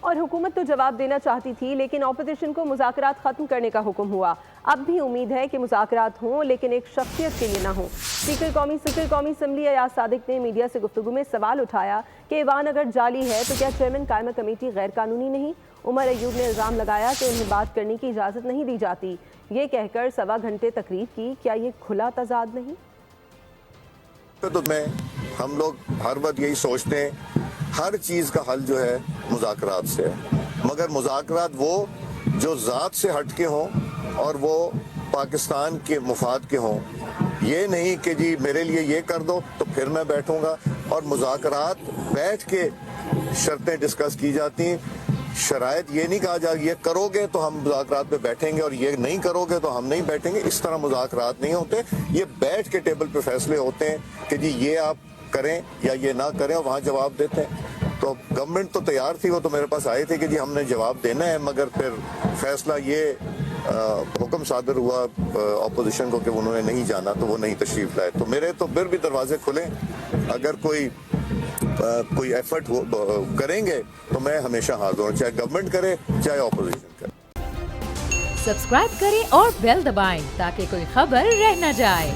اور حکومت تو جواب دینا چاہتی تھی لیکن اپوزیشن کو مذاکرات ختم کرنے کا حکم ہوا۔ اب بھی امید ہے کہ مذاکرات ہوں لیکن ایک شخصیت کے لیے نہ ہوں۔ اسپیکر قومی اسمبلی ایاز صادق نے میڈیا سے گفتگو میں سوال اٹھایا کہ ایوان اگر جعلی ہے تو کیا چیئرمین قائمہ کمیٹی غیر قانونی نہیں؟ عمر ایوب نے الزام لگایا کہ انہیں بات کرنے کی اجازت نہیں دی جاتی۔ یہ کہہ کر 1.25 گھنٹے تقریر کی۔ کیا یہ کھلا تضاد نہیں؟ تو ہم لوگ ہر وقت یہی سوچتے ہیں ہر چیز کا حل جو ہے مذاکرات سے ہے، مگر مذاکرات وہ جو ذات سے ہٹ کے ہوں اور وہ پاکستان کے مفاد کے ہوں، یہ نہیں کہ جی میرے لیے یہ کر دو تو پھر میں بیٹھوں گا۔ اور مذاکرات بیٹھ کے شرطیں ڈسکس کی جاتی ہیں، شرائط یہ نہیں کہا جائے یہ کرو گے تو ہم مذاکرات پہ بیٹھیں گے اور یہ نہیں کرو گے تو ہم نہیں بیٹھیں گے۔ اس طرح مذاکرات نہیں ہوتے، یہ بیٹھ کے ٹیبل پہ فیصلے ہوتے ہیں کہ جی یہ آپ کریں یا یہ نہ کریں، اور وہاں جواب دیتے ہیں۔ تو گورنمنٹ تو تیار تھی، وہ تو میرے پاس آئے تھے کہ جی ہم نے جواب دینا ہے، مگر پھر فیصلہ یہ حکم صادر ہوا اپوزیشن کو کہ انہوں نے نہیں جانا تو وہ نہیں تشریف لائے۔ تو میرے تو پھر بھی دروازے کھلے، اگر کوئی ایفرٹ کریں گے تو میں ہمیشہ حاضر ہوں، چاہے گورنمنٹ کرے چاہے اپوزیشن کرے۔ سبسکرائب کریں اور بیل دبائیں تاکہ کوئی خبر رہ نہ جائے۔